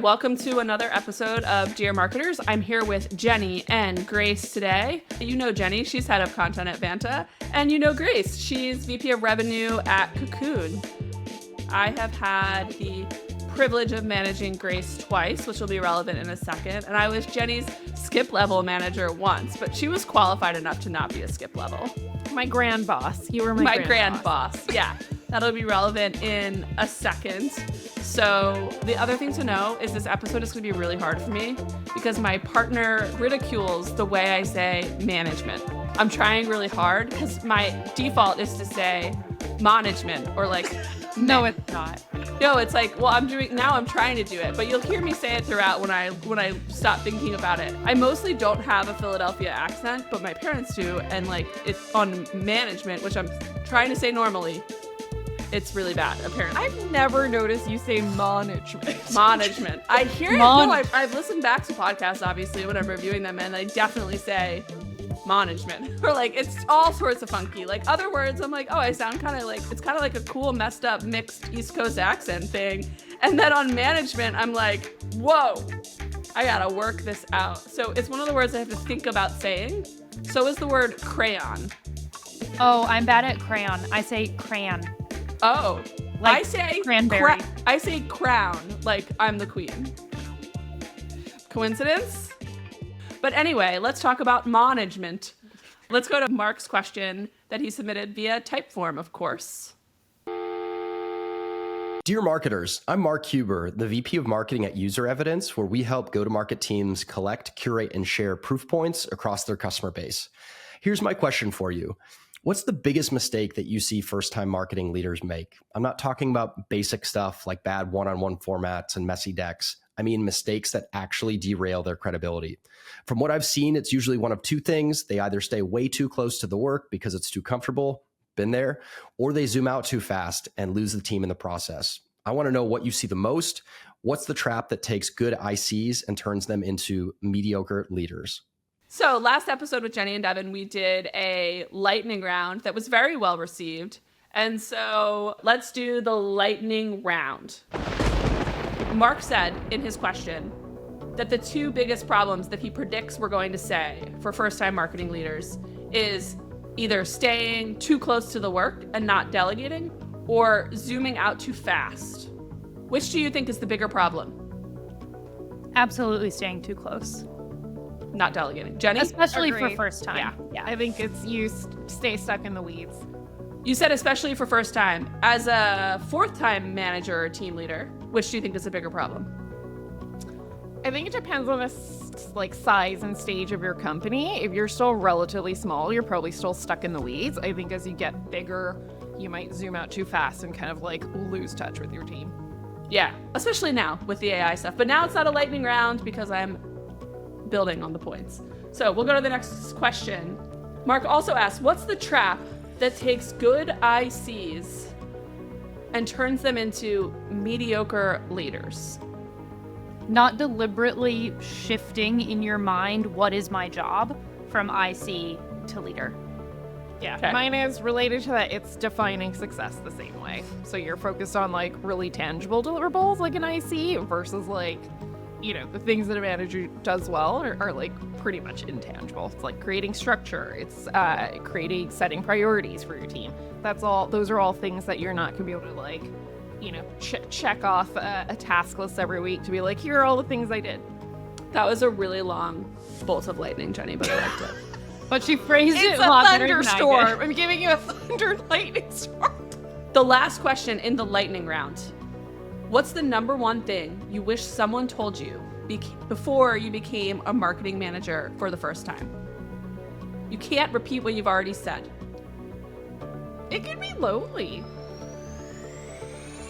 welcome to another episode of Dear Marketers. I'm here with Jenny and Grace today. You know Jenny, she's head of content at Vanta, and you know Grace, she's VP of Revenue at Cocoon. I have had the privilege of managing Grace twice, which will be relevant in a second, and I was Jenny's skip level manager once, but she was qualified enough to not be a skip level. My grand boss. You were my grand boss. Yeah, that'll be relevant in a second. So the other thing to know is this episode is going to be really hard for me because my partner ridicules the way I say management. I'm trying really hard because my default is to say management or like no, it's not. No, it's like, well, I'm trying to do it, but you'll hear me say it throughout when I stop thinking about it. I mostly don't have a Philadelphia accent, but my parents do, and like it's on management, which I'm trying to say normally. It's really bad, apparently. I've never noticed you say management. Management. I hear it. No, I've listened back to podcasts, obviously, when I'm reviewing them, and I definitely say management. Or like, it's all sorts of funky. Like other words, I'm like, oh, I sound kind of like, it's kind of like a cool, messed up, mixed East Coast accent thing. And then on management, I'm like, whoa, I gotta work this out. So it's one of the words I have to think about saying. So is the word crayon. Oh, I'm bad at crayon. I say crayon. Oh, like I say cranberry. I say crown, like I'm the queen. Coincidence? But anyway, let's talk about management. Let's go to Mark's question that he submitted via Typeform, of course. Dear marketers, I'm Mark Huber, the VP of Marketing at User Evidence, where we help go-to-market teams collect, curate, and share proof points across their customer base. Here's my question for you. What's the biggest mistake that you see first-time marketing leaders make? I'm not talking about basic stuff like bad one-on-one formats and messy decks. I mean mistakes that actually derail their credibility. From what I've seen, it's usually one of two things. They either stay way too close to the work because it's too comfortable, been there, or they zoom out too fast and lose the team in the process. I want to know what you see the most. What's the trap that takes good ICs and turns them into mediocre leaders? So last episode with Jenny and Devin, we did a lightning round that was very well received. And so let's do the lightning round. Mark said in his question that the two biggest problems that he predicts we're going to say for first-time marketing leaders is either staying too close to the work and not delegating or zooming out too fast. Which do you think is the bigger problem? Absolutely staying too close. Not delegating. Jenny? Especially Agreed. for first time. Yeah. I think it's you stay stuck in the weeds. You said especially for first time. As a fourth time manager or team leader, which do you think is a bigger problem? I think it depends on the size and stage of your company. If you're still relatively small, you're probably still stuck in the weeds. I think as you get bigger, you might zoom out too fast and kind of like lose touch with your team. Yeah, especially now with the AI stuff. But now it's not a lightning round because I'm building on the points. So we'll go to the next question. Mark also asked, what's the trap that takes good ICs and turns them into mediocre leaders? Not deliberately shifting in your mind what is my job from IC to leader. Yeah, Okay. Mine is related to that. It's defining success the same way. So you're focused on like really tangible deliverables like an IC versus like, you know, the things that a manager does well are like pretty much intangible. It's like creating structure. It's setting priorities for your team. Those are all things that you're not going to be able to like, you know, check off a task list every week to be like, here are all the things I did. That was a really long bolt of lightning, Jenny, but I liked it. But she phrased it It's a a lot better than I thunderstorm. did. I'm giving you a thunder lightning storm. The last question in the lightning round. What's the number one thing you wish someone told you before you became a marketing manager for the first time? You can't repeat what you've already said. It could be lonely.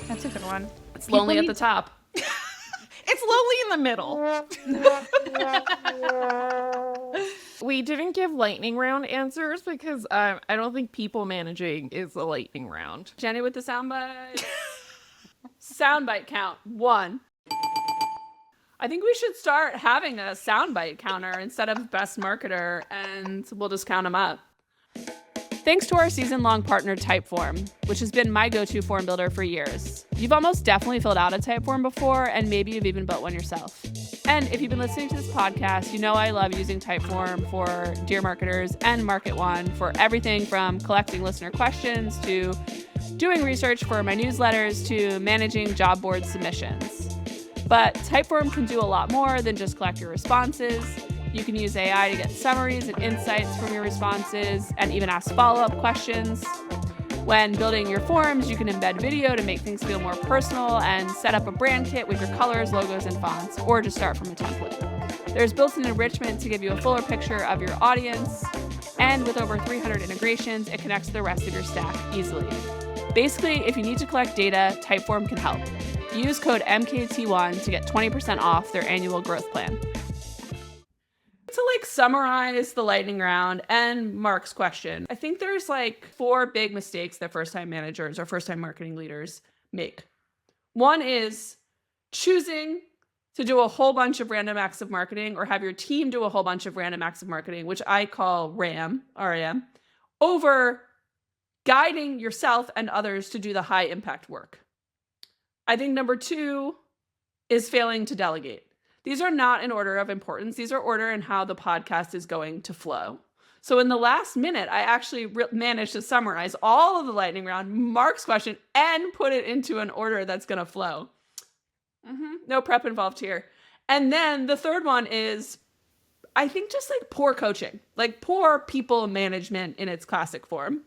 That's a good one. It's lonely at the top. It's lonely in the middle. We didn't give lightning round answers because I don't think people managing is a lightning round. Jenny with the soundbite. Soundbite count 1. I think we should start having a soundbite counter instead of best marketer, and we'll just count them up. Thanks to our season-long partner Typeform, which has been my go-to form builder for years. You've almost definitely filled out a Typeform before, and maybe you've even built one yourself. And if you've been listening to this podcast, you know I love using Typeform for Dear Marketers and Market One for everything from collecting listener questions to doing research for my newsletters to managing job board submissions. But Typeform can do a lot more than just collect your responses. You can use AI to get summaries and insights from your responses and even ask follow-up questions. When building your forms, you can embed video to make things feel more personal and set up a brand kit with your colors, logos, and fonts, or just start from a template. There's built-in enrichment to give you a fuller picture of your audience, and with over 300 integrations, it connects to the rest of your stack easily. Basically, if you need to collect data, Typeform can help. Use code MKT1 to get 20% off their annual growth plan. To summarize the lightning round and Mark's question, I think there's 4 big mistakes that first-time managers or first-time marketing leaders make. One is choosing to do a whole bunch of random acts of marketing or have your team do a whole bunch of random acts of marketing, which I call RAM, over guiding yourself and others to do the high-impact work. I think number 2 is failing to delegate. These are not in order of importance. These are order in how the podcast is going to flow. So in the last minute, I actually managed to summarize all of the lightning round, Mark's question, and put it into an order that's going to flow. No prep involved here. And then the third one is, I think, just poor coaching, poor people management in its classic form.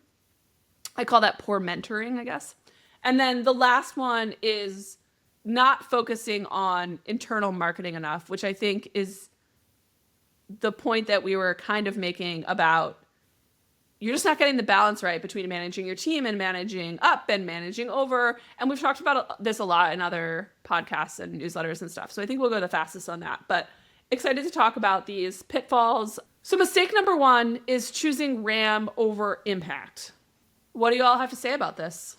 I call that poor mentoring, I guess. And then the last one is not focusing on internal marketing enough, which I think is the point that we were kind of making about you're just not getting the balance right between managing your team and managing up and managing over. And we've talked about this a lot in other podcasts and newsletters and stuff. So I think we'll go the fastest on that. But excited to talk about these pitfalls. So mistake number 1 is choosing RAM over impact. What do you all have to say about this?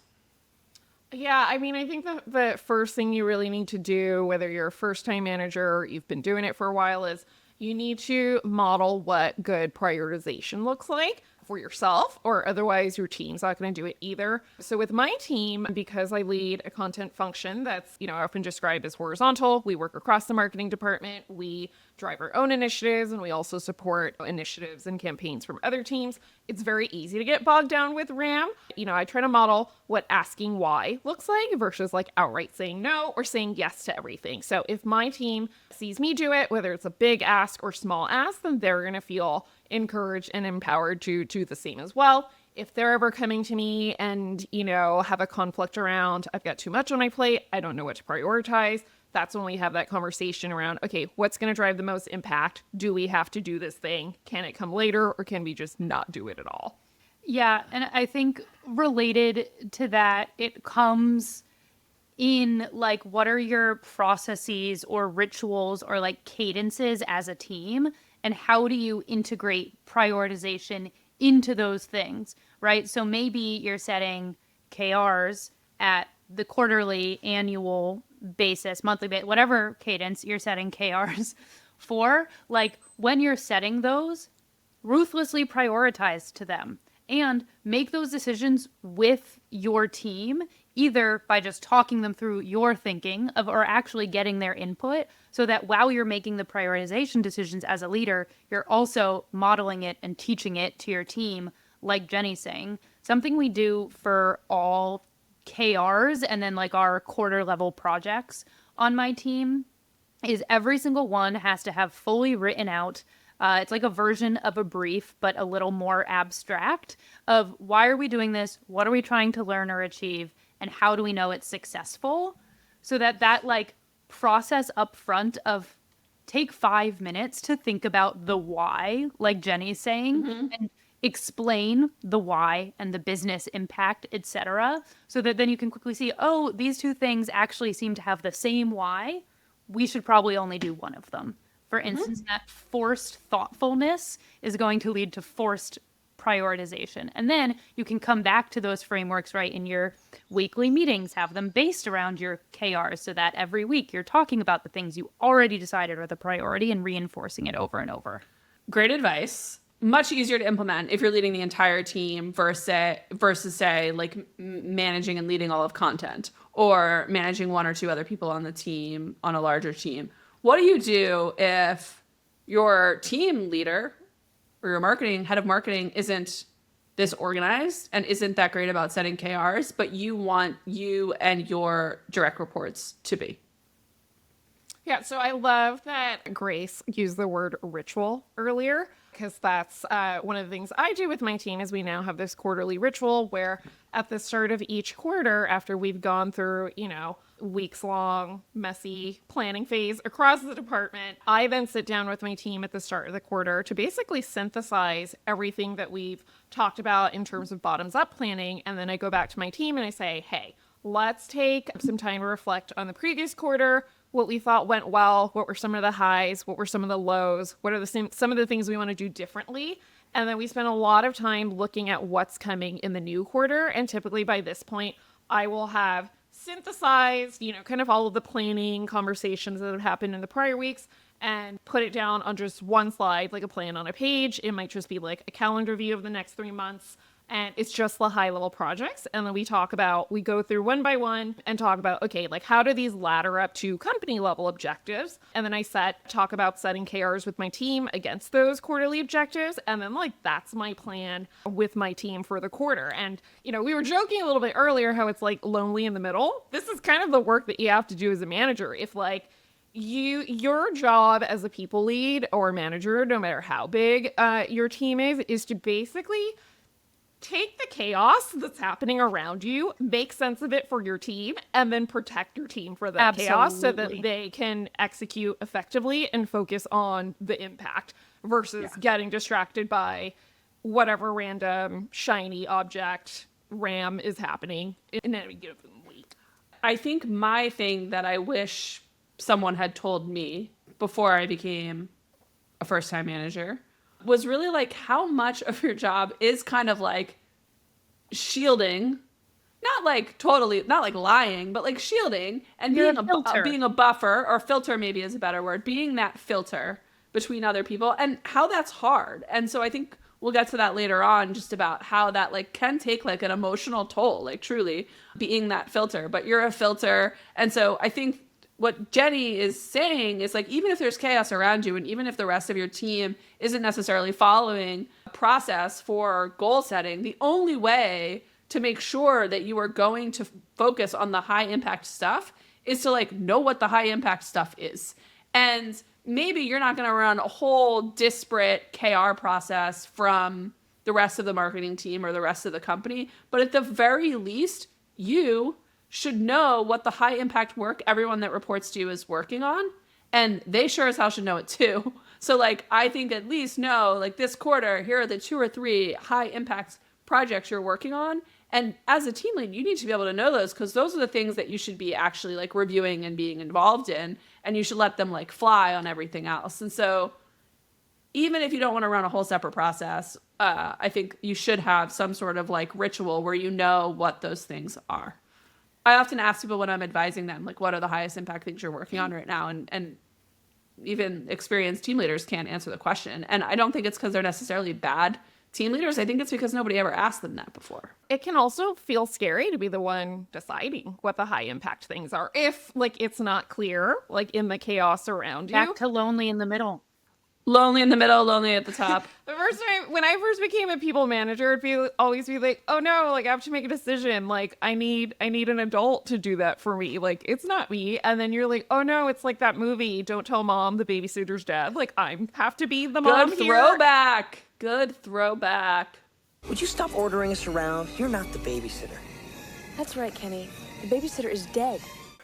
Yeah, I think the first thing you really need to do, whether you're a first-time manager or you've been doing it for a while, is you need to model what good prioritization looks like for yourself, or otherwise your team's not going to do it either. So with my team, because I lead a content function that's, often described as horizontal, we work across the marketing department, we drive our own initiatives, and we also support initiatives and campaigns from other teams. It's very easy to get bogged down with RAM. I try to model what asking why looks like versus outright saying no or saying yes to everything. So if my team sees me do it, whether it's a big ask or small ask, then they're going to feel encouraged and empowered to do the same as well. If they're ever coming to me and, have a conflict around, I've got too much on my plate, I don't know what to prioritize, that's when we have that conversation around, okay, what's going to drive the most impact? Do we have to do this thing? Can it come later, or can we just not do it at all? Yeah, and I think related to that, it comes in what are your processes or rituals or cadences as a team, and how do you integrate prioritization into those things, right? So maybe you're setting KRs at the quarterly, annual basis, monthly basis, whatever cadence you're setting KRs for. When you're setting those, ruthlessly prioritize to them and make those decisions with your team, either by just talking them through your thinking of or actually getting their input, so that while you're making the prioritization decisions as a leader, you're also modeling it and teaching it to your team, like Jenny's saying. Something we do for all KRs and then our quarter level projects on my team is every single one has to have fully written out. It's a version of a brief, but a little more abstract of why are we doing this? What are we trying to learn or achieve? And how do we know it's successful? So that process up front of take 5 minutes to think about the why, like Jenny's saying, and explain the why and the business impact, etc. So that then you can quickly see, oh, these 2 things actually seem to have the same why. We should probably only do one of them. For instance, that forced thoughtfulness is going to lead to forced prioritization. And then you can come back to those frameworks, right, in your weekly meetings, have them based around your KRs so that every week you're talking about the things you already decided are the priority and reinforcing it over and over. Great advice. much easier to implement if you're leading the entire team versus say like managing and leading all of content or managing one or two other people on the team on a larger team. What do you do if your team leader or your head of marketing isn't this organized and isn't that great about setting KRs, but you want you and your direct reports to be? Yeah, so I love that Grace used the word ritual earlier, because that's one of the things I do with my team is we now have this quarterly ritual where at the start of each quarter, after we've gone through, weeks long, messy planning phase across the department, I then sit down with my team at the start of the quarter to basically synthesize everything that we've talked about in terms of bottoms up planning. And then I go back to my team and I say, hey, let's take some time to reflect on the previous quarter, what we thought went well, what were some of the highs, what were some of the lows, what are some of the things we want to do differently. And then we spend a lot of time looking at what's coming in the new quarter. And typically by this point, I will have synthesized, kind of all of the planning conversations that have happened in the prior weeks and put it down on just one slide, like a plan on a page. It might just be like a calendar view of the next 3 months. And it's just the high level projects. And then we go through one by one and talk about, okay, like how do these ladder up to company level objectives? And then I talk about setting KRs with my team against those quarterly objectives. And then that's my plan with my team for the quarter. And, we were joking a little bit earlier how it's lonely in the middle. This is kind of the work that you have to do as a manager. If your job as a people lead or manager, no matter how big your team is to basically take the chaos that's happening around you, make sense of it for your team, and then protect your team for that chaos so that they can execute effectively and focus on the impact versus getting distracted by whatever random shiny object RAM is happening in any given week. I think my thing that I wish someone had told me before I became a first-time manager was really how much of your job is kind of shielding, not lying, but shielding and being a buffer, or filter maybe is a better word, being that filter between other people, and how that's hard. And so I think we'll get to that later on, just about how that can take an emotional toll, truly being that filter, but you're a filter. And so I think what Jenny is saying is even if there's chaos around you and even if the rest of your team isn't necessarily following a process for goal setting, the only way to make sure that you are going to focus on the high impact stuff is to know what the high impact stuff is. And maybe you're not going to run a whole disparate KR process from the rest of the marketing team or the rest of the company, but at the very least, you should know what the high impact work everyone that reports to you is working on. And they sure as hell should know it too. So I think at least know this quarter, here are the 2 or 3 high impact projects you're working on. And as a team lead, you need to be able to know those, because those are the things that you should be actually reviewing and being involved in. And you should let them fly on everything else. And so even if you don't want to run a whole separate process, I think you should have some sort of ritual where you know what those things are. I often ask people when I'm advising them, what are the highest impact things you're working on right now? And even experienced team leaders can't answer the question. And I don't think it's because they're necessarily bad team leaders. I think it's because nobody ever asked them that before. It can also feel scary to be the one deciding what the high impact things are. If it's not clear, in the chaos around you. Back to lonely in the middle. Lonely in the middle, lonely at the top. The first time when I first became a people manager, it'd always be oh no, I have to make a decision. I need an adult to do that for me. It's not me. And then you're oh no, it's that movie, Don't Tell Mom the Babysitter's Dead. I have to be the mom. Good throwback. Good throwback. Would you stop ordering us around? You're not the babysitter. That's right, Kenny. The babysitter is dead.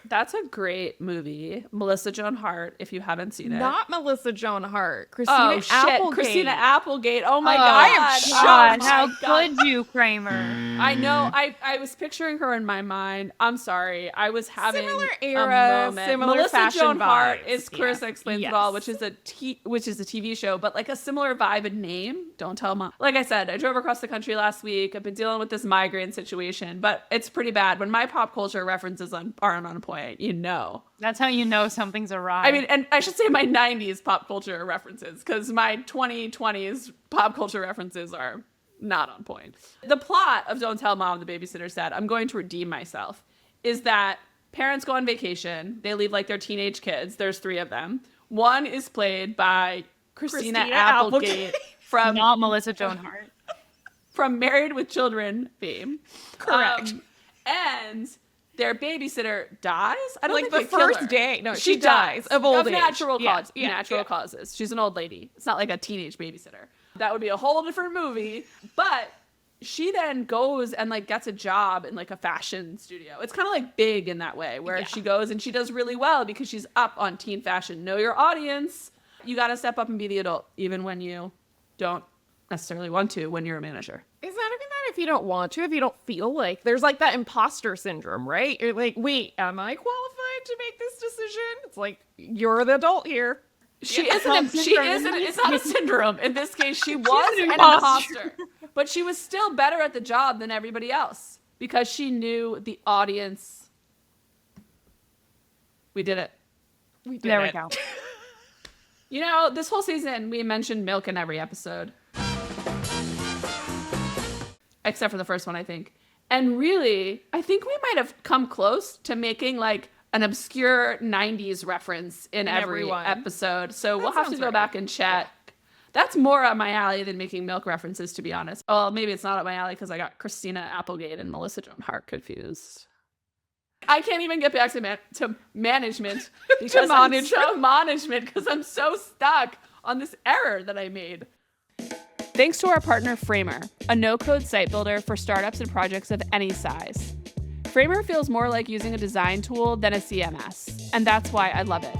That's a great movie. Melissa Joan Hart, if you haven't seen it. Not Melissa Joan Hart. Christina Applegate. Christina Applegate. Oh my God. I am shocked. How could you, Kramer? I know. I was picturing her in my mind. I'm sorry. I was having similar era, a moment. similar Melissa fashion Joan Hart vibes. is Clarissa Explains It All, which is a TV show, but a similar vibe and name. Don't tell mom. Like I said, I drove across the country last week. I've been dealing with this migraine situation, but it's pretty bad. When my pop culture references are on unemployment, point, you know. That's how you know something's awry. I mean, and I should say my 90s pop culture references, because my 2020s pop culture references are not on point. The plot of Don't Tell Mom, the Babysitter's Dad, I'm going to redeem myself, is that parents go on vacation. They leave like their teenage kids. There's 3 of them. One is played by Christina Applegate from not Melissa Joan Hart. From Married with Children fame. Correct. And their babysitter dies. I don't Like think the they kill first her. day. No, she dies of old age. Natural Yeah, causes. yeah, Natural yeah. causes. She's an old lady. It's not like a teenage babysitter. That would be a whole different movie. But she then goes and like gets a job in like a fashion studio. It's kind of like Big in that way, where she goes and she does really well because she's up on teen fashion. Know your audience. You got to step up and be the adult, even when you don't necessarily want to when you're a manager. Is that even that if you don't want to, if you don't feel like there's like that imposter syndrome, right? You're like, wait, am I qualified to make this decision? It's like, you're the adult here. It's not a syndrome. In this case, she was an imposter. But she was still better at the job than everybody else because she knew the audience. We did it. We did There it. we go. You know, this whole season, we mentioned milk in every episode. Except for the first one, I think. And really, I think we might have come close to making like an obscure 90s reference in every one. episode. So we'll have to sounds go right. back and check. That's more up my alley than making milk references, to be honest. Well, maybe it's not up my alley because I got Christina Applegate and Melissa Joan Hart confused. I can't even get back to management because I'm so stuck on this error that I made. Thanks to our partner Framer, a no-code site builder for startups and projects of any size. Framer feels more like using a design tool than a CMS, and that's why I love it.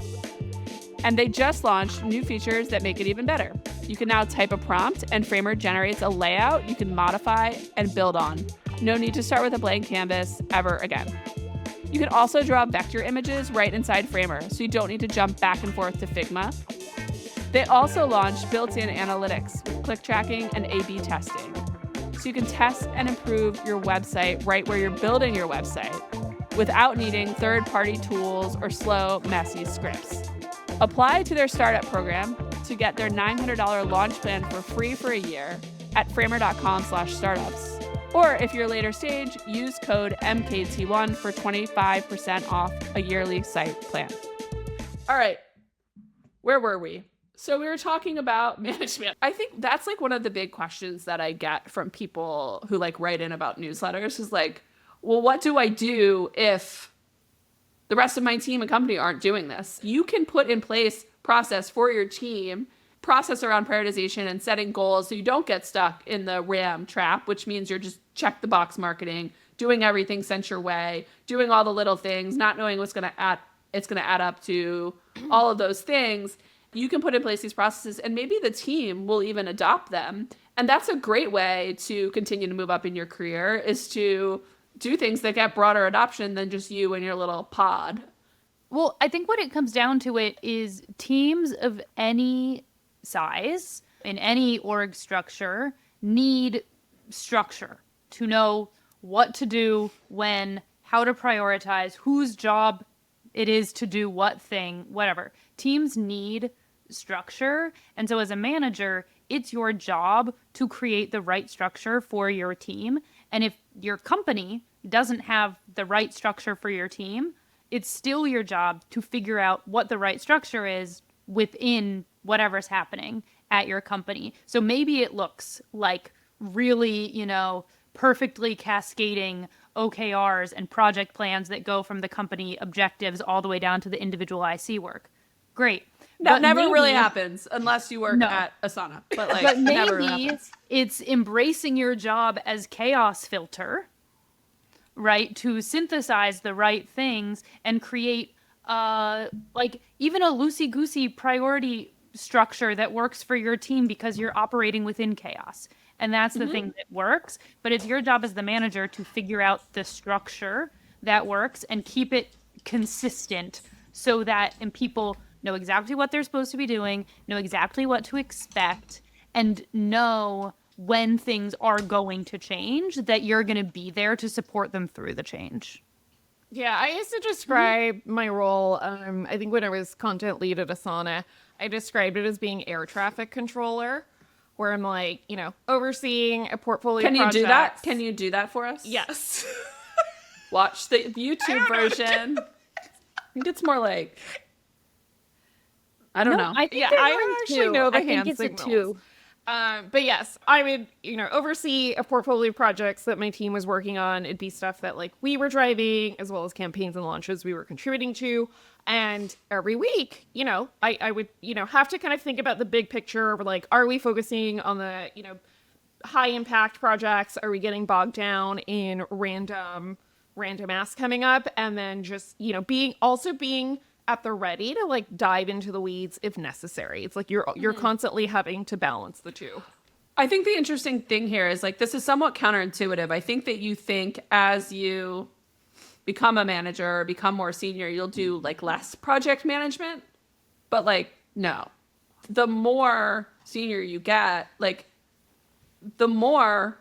And they just launched new features that make it even better. You can now type a prompt and Framer generates a layout you can modify and build on. No need to start with a blank canvas ever again. You can also draw vector images right inside Framer, so you don't need to jump back and forth to Figma. They also launched built-in analytics with click tracking and A/B testing, so you can test and improve your website right where you're building your website without needing third-party tools or slow, messy scripts. Apply to their startup program to get their $900 launch plan for free for a year at framer.com/startups. Or if you're later stage, use code MKT1 for 25% off a yearly site plan. All right, where were we? So we were talking about management. I think that's like one of the big questions that I get from people who like write in about newsletters is like, well, what do I do if the rest of my team and company aren't doing this? You can put in place process for your team, process around prioritization and setting goals so you don't get stuck in the RAM trap, which means you're just check the box marketing, doing everything sent your way, doing all the little things, not knowing what's going to add up to all of those things. You can put in place these processes and maybe the team will even adopt them. And that's a great way to continue to move up in your career, is to do things that get broader adoption than just you and your little pod. Well, I think what it comes down to it is teams of any size in any org structure need structure to know what to do, when, how to prioritize, whose job it is to do what thing, whatever. Teams need structure. And so as a manager, it's your job to create the right structure for your team. And if your company doesn't have the right structure for your team, it's still your job to figure out what the right structure is within whatever's happening at your company. So maybe it looks like really, perfectly cascading OKRs and project plans that go from the company objectives all the way down to the individual IC work. Great. That never really happens unless you work at Asana. But never maybe happens. it's embracing your job as chaos filter, right? To synthesize the right things and create even a loosey-goosey priority structure that works for your team because you're operating within chaos. And that's the thing that works. But it's your job as the manager to figure out the structure that works and keep it consistent so that people know exactly what they're supposed to be doing, know exactly what to expect, and know when things are going to change, that you're going to be there to support them through the change. Yeah, I used to describe my role, I think when I was content lead at Asana, I described it as being air traffic controller, where I'm like, overseeing a portfolio Can of you do that? projects. Can you do that for us? Yes. Watch the YouTube version. I think it's more like, I don't know. I think Yeah, they're I going don't actually to. know the I think hand it's signals. a 2. But yes, I would, oversee a portfolio of projects that my team was working on. It'd be stuff that like we were driving, as well as campaigns and launches we were contributing to. And every week, I would, have to kind of think about the big picture. Like, are we focusing on the, high impact projects? Are we getting bogged down in random asks coming up? And then just, being at the ready to like dive into the weeds if necessary. It's like you're constantly having to balance the two. I think the interesting thing here is like, this is somewhat counterintuitive. I think that you think as you become a manager or become more senior, you'll do like less project management, but like, no, the more senior you get, like the more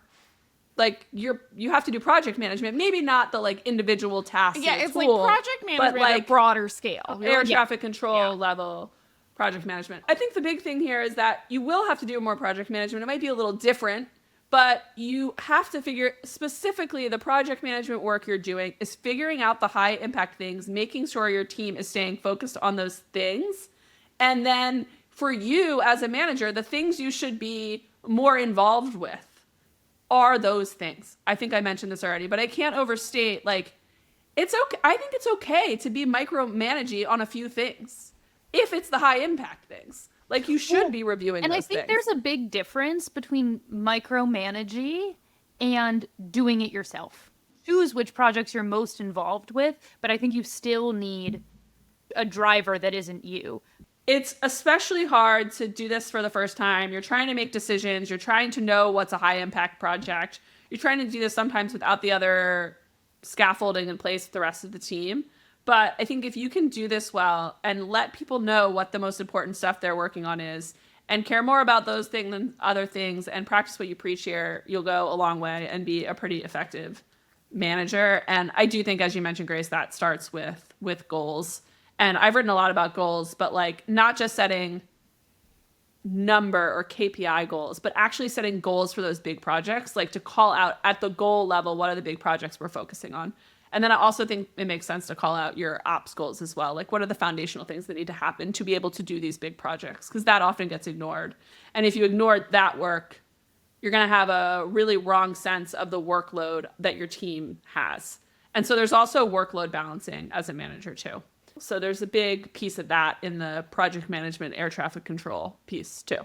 like you have to do project management, maybe not the like individual tasks. Yeah, in a it's tool, like project management but like at a broader scale. air traffic control level project management. I think the big thing here is that you will have to do more project management. It might be a little different, but you have to figure specifically the project management work you're doing is figuring out the high impact things, making sure your team is staying focused on those things. And then for you as a manager, the things you should be more involved with are those things. I think I mentioned this already, but I can't overstate, like, it's okay. I think it's okay to be micromanaging on a few things if it's the high impact things. Like, you should be reviewing And those I think things. there's a big difference between micromanaging and doing it yourself. Choose which projects you're most involved with, but I think you still need a driver that isn't you. It's especially hard to do this for the first time. You're trying to make decisions. You're trying to know what's a high impact project. You're trying to do this sometimes without the other scaffolding in place with the rest of the team. But I think if you can do this well and let people know what the most important stuff they're working on is and care more about those things than other things and practice what you preach here, you'll go a long way and be a pretty effective manager. And I do think, as you mentioned, Grace, that starts with goals. And I've written a lot about goals, but like not just setting number or KPI goals, but actually setting goals for those big projects, like to call out at the goal level, what are the big projects we're focusing on? And then I also think it makes sense to call out your ops goals as well. Like, what are the foundational things that need to happen to be able to do these big projects? Because that often gets ignored. And if you ignore that work, you're going to have a really wrong sense of the workload that your team has. And so there's also workload balancing as a manager too. So there's a big piece of that in the project management air traffic control piece too.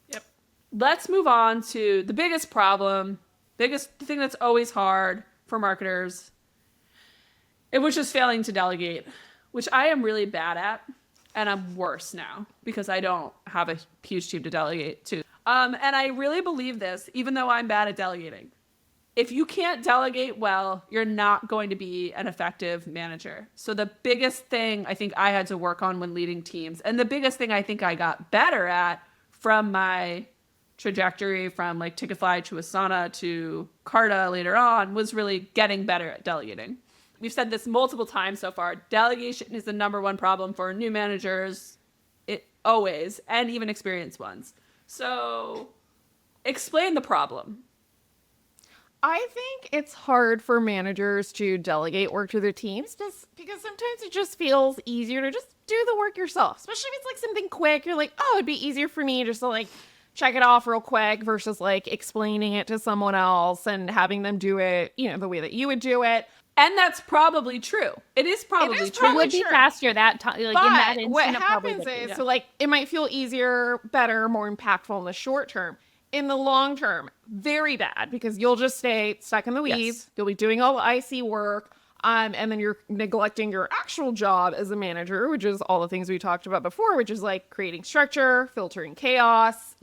Yep. Let's move on to the biggest problem, the thing that's always hard for marketers. It was just failing to delegate, which I am really bad at. And I'm worse now because I don't have a huge team to delegate to. And I really believe this, even though I'm bad at delegating. If you can't delegate well, you're not going to be an effective manager. So the biggest thing I think I had to work on when leading teams, and the biggest thing I think I got better at from my trajectory from like Ticketfly to Asana to Carta later on, was really getting better at delegating. We've said this multiple times so far. Delegation is the number one problem for new managers, always, and even experienced ones. So explain the problem. I think it's hard for managers to delegate work to their teams just because sometimes it just feels easier to just do the work yourself, especially if it's like something quick. You're like, oh, it'd be easier for me just to like check it off real quick versus like explaining it to someone else and having them do it, the way that you would do it. And that's probably true. It is probably true. It would be faster that time. Like, But in that instant, what it probably happens would be. is, so like it might feel easier, better, more impactful in the short term. In the long term, very bad because you'll just stay stuck in the weeds. Yes. You'll be doing all the IC work. And then you're neglecting your actual job as a manager, which is all the things we talked about before, which is like creating structure, filtering chaos,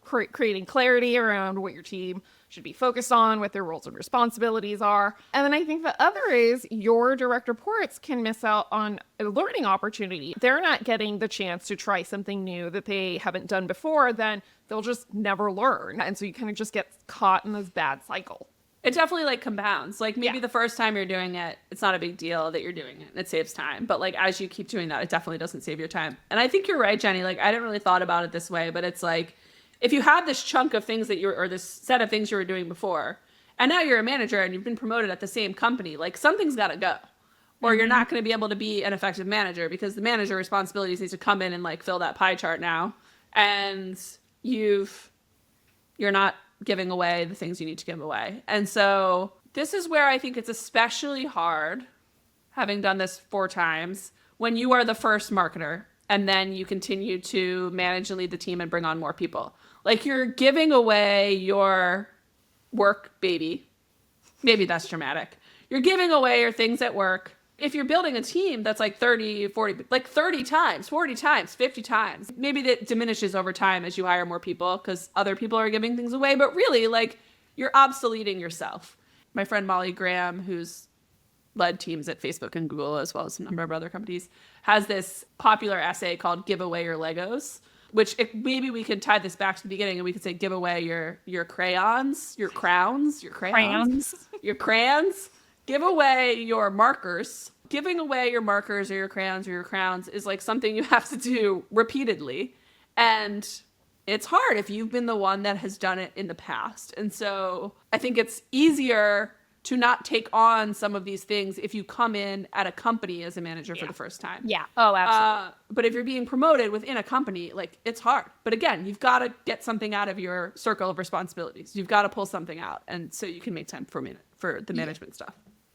creating clarity around what your team should be focused on, what their roles and responsibilities are. And then I think the other is your direct reports can miss out on a learning opportunity. They're not getting the chance to try something new that they haven't done before, then they'll just never learn. And so you kind of just get caught in this bad cycle. It definitely like compounds. Like maybe Yeah. the first time you're doing it, it's not a big deal that you're doing it and it saves time. But like as you keep doing that, it definitely doesn't save your time. And I think you're right, Jenny. Like I didn't really thought about it this way, but it's like if you had this chunk of things that or this set of things you were doing before, and now you're a manager and you've been promoted at the same company, like something's got to go. Or you're not going to be able to be an effective manager because the manager responsibilities needs to come in and like fill that pie chart now. And you're not giving away the things you need to give away. And so this is where I think it's especially hard, having done this 4 times, when you are the first marketer and then you continue to manage and lead the team and bring on more people. Like you're giving away your work baby. Maybe that's dramatic. You're giving away your things at work. If you're building a team that's like 30, 40, like 30 times, 40 times, 50 times, maybe that diminishes over time as you hire more people because other people are giving things away. But really, like, you're obsoleting yourself. My friend Molly Graham, who's led teams at Facebook and Google, as well as a number of other companies, has this popular essay called Give Away Your Legos, which maybe we could tie this back to the beginning and we could say give away your crayons, your crowns, your crayons, your crayons. Give away your markers. Giving away your markers or your crayons or your crowns is like something you have to do repeatedly. And it's hard if you've been the one that has done it in the past. And so I think it's easier to not take on some of these things if you come in at a company as a manager for the first time. Yeah. Oh, absolutely. But if you're being promoted within a company, like it's hard. But again, you've got to get something out of your circle of responsibilities. You've got to pull something out. And so you can make time for the management stuff.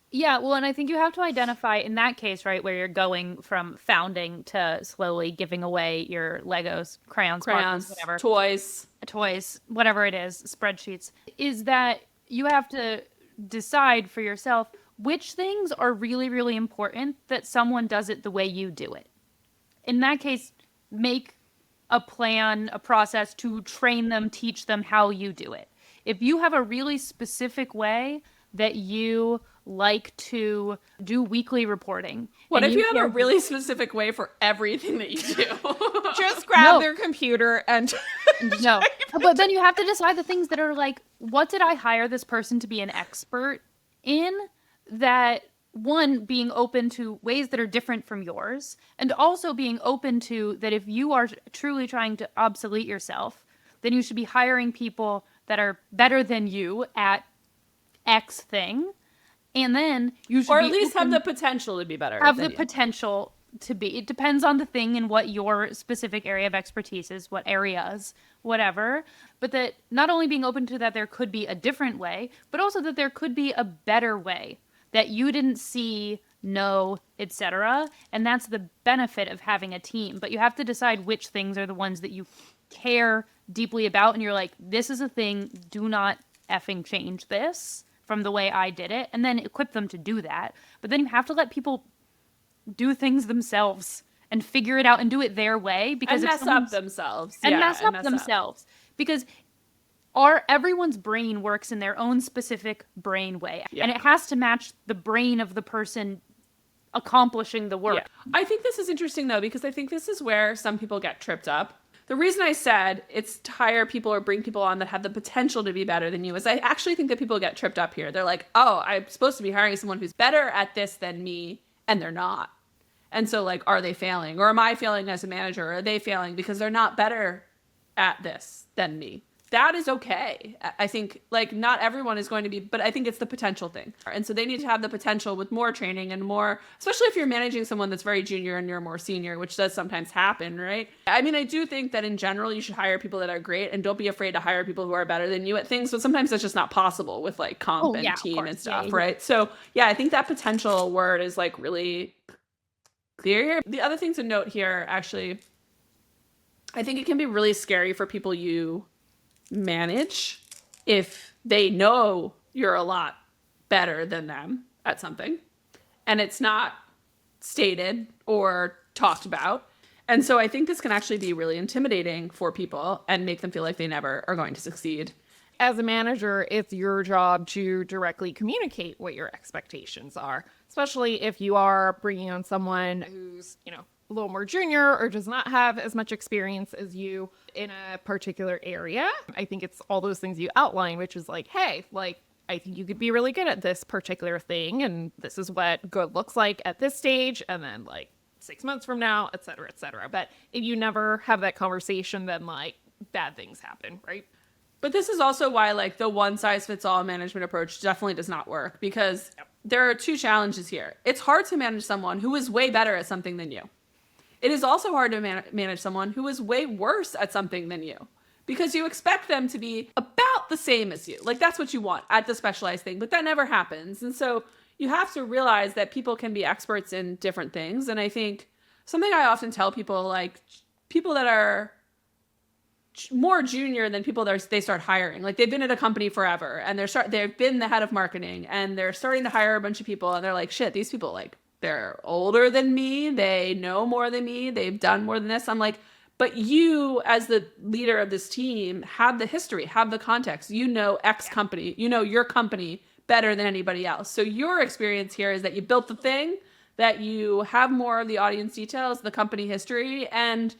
Yeah, well, and I think you have to identify in that case, right, where you're going from founding to slowly giving away your Legos, crayons, markers, whatever. Toys, whatever it is, spreadsheets, is that you have to decide for yourself which things are really, really important that someone does it the way you do it. In that case, make a plan, a process to train them, teach them how you do it. If you have a really specific way that you like to do weekly reporting. What if you have a really specific way for everything that you do? Just grab their computer and no. But then you have to decide the things that are like, what did I hire this person to be an expert in? That one, being open to ways that are different from yours, and also being open to that if you are truly trying to obsolete yourself, then you should be hiring people that are better than you at X thing. And then you should, or at least have the potential to be better. Have the potential to be. It depends on the thing and what your specific area of expertise is, what areas, whatever. But that not only being open to that there could be a different way, but also that there could be a better way that you didn't see, know, etc. And that's the benefit of having a team. But you have to decide which things are the ones that you care deeply about. And you're like, this is a thing. Do not effing change this from the way I did it, and then equip them to do that. But then you have to let people do things themselves and figure it out and do it their way, because and mess up themselves. Because everyone's brain works in their own specific brain way, and it has to match the brain of the person accomplishing the work. Yeah. I think this is interesting though, because I think this is where some people get tripped up. The reason I said it's to hire people or bring people on that have the potential to be better than you is I actually think that people get tripped up here. They're like, oh, I'm supposed to be hiring someone who's better at this than me, and they're not. And so, like, are they failing? Or am I failing as a manager? Or are they failing because they're not better at this than me? That is okay. I think, like, not everyone is going to be, but I think it's the potential thing. And so they need to have the potential with more training and more, especially if you're managing someone that's very junior and you're more senior, which does sometimes happen, right? I mean, I do think that in general, you should hire people that are great, and don't be afraid to hire people who are better than you at things. But sometimes that's just not possible with like comp and team and stuff, right? So yeah, I think that potential word is like really clear here. The other thing to note here, actually, I think it can be really scary for people you manage if they know you're a lot better than them at something and it's not stated or talked about. And so I think this can actually be really intimidating for people and make them feel like they never are going to succeed. As a manager, it's your job to directly communicate what your expectations are, especially if you are bringing on someone who's, a little more junior or does not have as much experience as you in a particular area. I think it's all those things you outline, which is like, hey, like, I think you could be really good at this particular thing, and this is what good looks like at this stage, and then like 6 months from now, et cetera, et cetera. But if you never have that conversation, then like bad things happen, right? But this is also why like the one size fits all management approach definitely does not work, because there are two challenges here. It's hard to manage someone who is way better at something than you. It is also hard to manage someone who is way worse at something than you, because you expect them to be about the same as you. Like that's what you want at the specialized thing, but that never happens. And so you have to realize that people can be experts in different things. And I think something I often tell people, like people that are more junior than people that they start hiring, like they've been at a company forever and they've been the head of marketing and they're starting to hire a bunch of people, and they're like, shit, these people, like they're older than me, they know more than me, they've done more than this. I'm like, but you as the leader of this team have the history, have the context, you know X company, you know your company better than anybody else. So your experience here is that you built the thing, that you have more of the audience details, the company history, and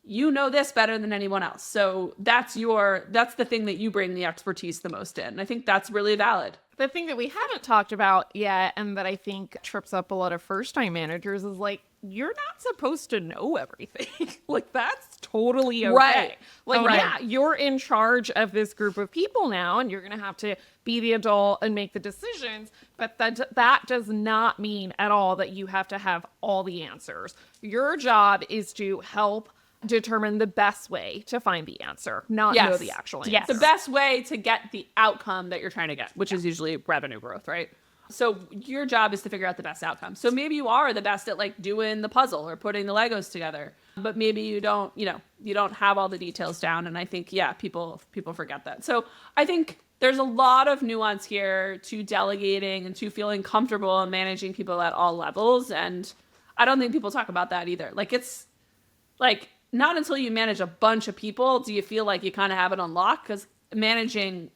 you know this better than anyone else. So that's the thing that you bring the expertise the most in. And I think that's really valid. The thing that we haven't talked about yet, and that I think trips up a lot of first-time managers, is like, you're not supposed to know everything. Like, that's totally okay. Right. Like, Right. yeah, you're in charge of this group of people now, and you're going to have to be the adult and make the decisions. But that does not mean at all that you have to have all the answers. Your job is to help determine the best way to find the answer, not know the actual answer. Yes. The best way to get the outcome that you're trying to get, which is usually revenue growth, right? So your job is to figure out the best outcome. So maybe you are the best at like doing the puzzle or putting the Legos together, but maybe you don't have all the details down. And I think, people forget that. So I think there's a lot of nuance here to delegating and to feeling comfortable and managing people at all levels. And I don't think people talk about that either. Like it's like, not until you manage a bunch of people do you feel like you kind of have it on lock, because managing